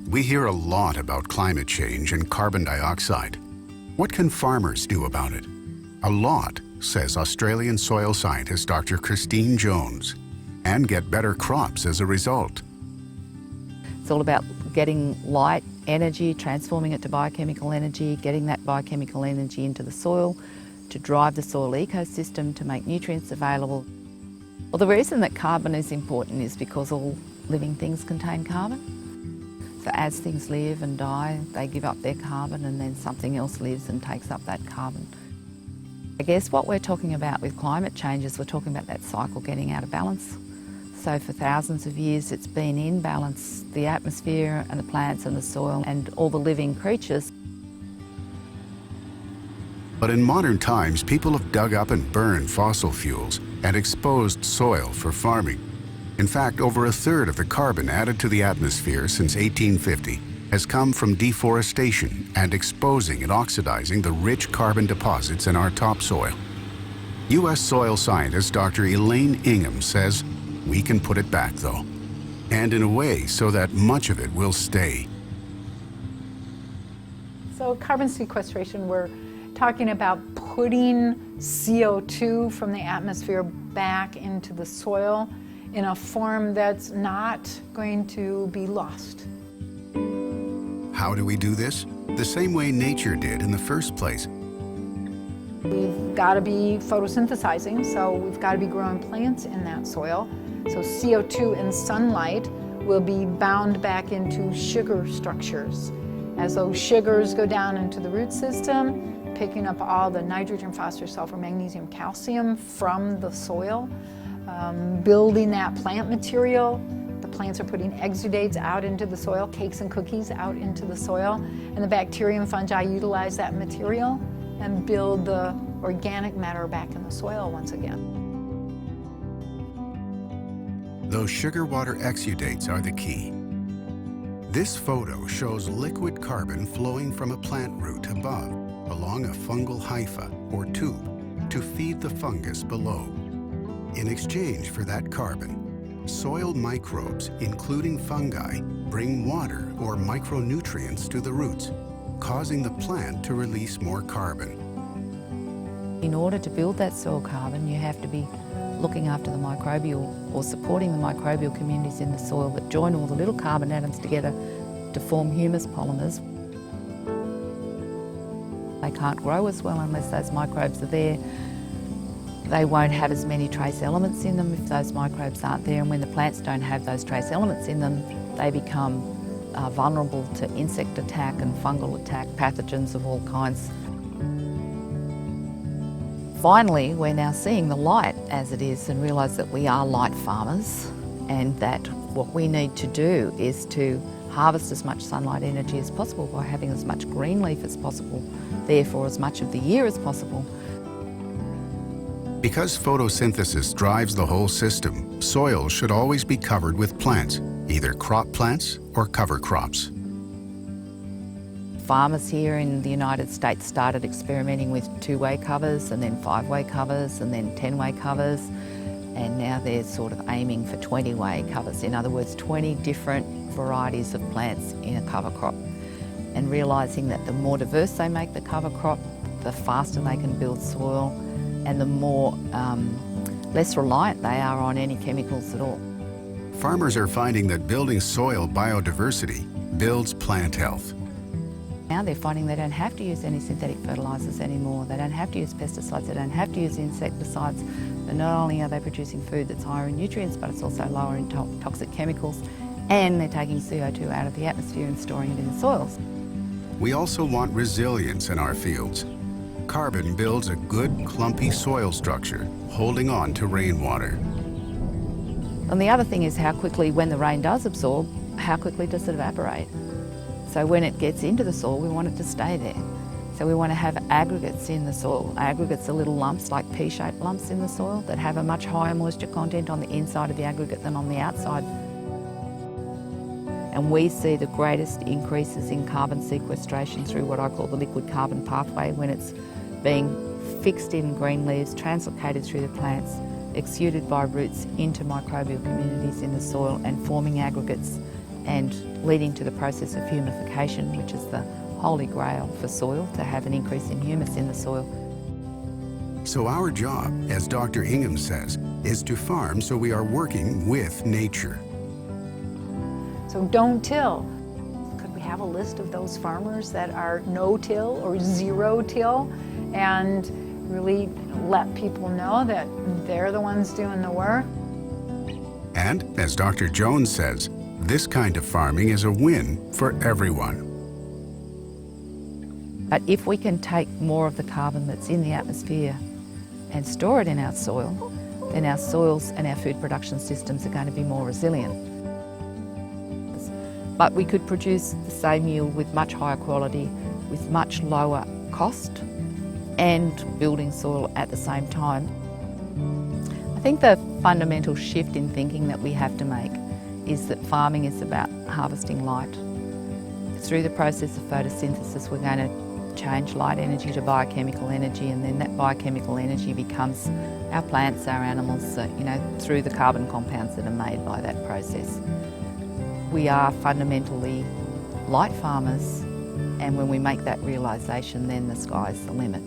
We hear a lot about climate change and carbon dioxide. What can farmers do about it? A lot, says Australian soil scientist Dr. Christine Jones, and get better crops as a result. It's all about getting light energy, transforming it to biochemical energy, getting that biochemical energy into the soil to drive the soil ecosystem, to make nutrients available. Well, the reason that carbon is important is because all living things contain carbon. So as things live and die, they give up their carbon and then something else lives and takes up that carbon. I guess what we're talking about with climate change is we're talking about that cycle getting out of balance. So for thousands of years it's been in balance, the atmosphere and the plants and the soil and all the living creatures. But in modern times, people have dug up and burned fossil fuels and exposed soil for farming. In fact, over a third of the carbon added to the atmosphere since 1850 has come from deforestation and exposing and oxidizing the rich carbon deposits in our topsoil. U.S. soil scientist Dr. Elaine Ingham says we can put it back though, and in a way so that much of it will stay. So carbon sequestration, we're talking about putting CO2 from the atmosphere back into the soil in a form that's not going to be lost. How do we do this? The same way nature did in the first place. We've got to be photosynthesizing, so we've got to be growing plants in that soil. So CO2 and sunlight will be bound back into sugar structures. As those sugars go down into the root system, picking up all the nitrogen, phosphorus, sulfur, magnesium, calcium from the soil, building that plant material. The plants are putting exudates out into the soil, cakes and cookies out into the soil, and the bacteria and fungi utilize that material and build the organic matter back in the soil once again. Those sugar water exudates are the key. This photo shows liquid carbon flowing from a plant root above along a fungal hypha or tube to feed the fungus below. In exchange for that carbon, soil microbes, including fungi, bring water or micronutrients to the roots, causing the plant to release more carbon. In order to build that soil carbon, you have to be looking after the microbial or supporting the microbial communities in the soil that join all the little carbon atoms together to form humus polymers. They can't grow as well unless those microbes are there. They won't have as many trace elements in them if those microbes aren't there, and when the plants don't have those trace elements in them, they become vulnerable to insect attack and fungal attack, pathogens of all kinds. Finally, we're now seeing the light as it is and realise that we are light farmers and that what we need to do is to harvest as much sunlight energy as possible by having as much green leaf as possible, therefore as much of the year as possible. Because photosynthesis drives the whole system, soil should always be covered with plants, either crop plants or cover crops. Farmers here in the United States started experimenting with 2-way covers and then 5-way covers and then 10-way covers, and now they're sort of aiming for 20-way covers. In other words, 20 different varieties of plants in a cover crop, and realising that the more diverse they make the cover crop, the faster they can build soil and the more less reliant they are on any chemicals at all. Farmers are finding that building soil biodiversity builds plant health. Now they're finding they don't have to use any synthetic fertilisers anymore, they don't have to use pesticides, they don't have to use insecticides, and not only are they producing food that's higher in nutrients, but it's also lower in toxic chemicals, and they're taking CO2 out of the atmosphere and storing it in the soils. We also want resilience in our fields. Carbon builds a good, clumpy soil structure, holding on to rainwater. And the other thing is how quickly, when the rain does absorb, how quickly does it evaporate? So when it gets into the soil, we want it to stay there. So we want to have aggregates in the soil. Aggregates are little lumps, like pea-shaped lumps in the soil, that have a much higher moisture content on the inside of the aggregate than on the outside. And we see the greatest increases in carbon sequestration through what I call the liquid carbon pathway, when it's being fixed in green leaves, translocated through the plants, exuded by roots into microbial communities in the soil and forming aggregates and leading to the process of humification, which is the holy grail for soil, to have an increase in humus in the soil. So our job, as Dr. Ingham says, is to farm so we are working with nature. So don't till. Could we have a list of those farmers that are no-till or zero-till and really let people know that they're the ones doing the work? And, as Dr. Jones says, this kind of farming is a win for everyone. But if we can take more of the carbon that's in the atmosphere and store it in our soil, then our soils and our food production systems are going to be more resilient. But we could produce the same yield with much higher quality, with much lower cost, and building soil at the same time. I think the fundamental shift in thinking that we have to make is that farming is about harvesting light. Through the process of photosynthesis, we're going to change light energy to biochemical energy, and then that biochemical energy becomes our plants, our animals, through the carbon compounds that are made by that process. We are fundamentally light farmers, and when we make that realisation, then the sky's the limit.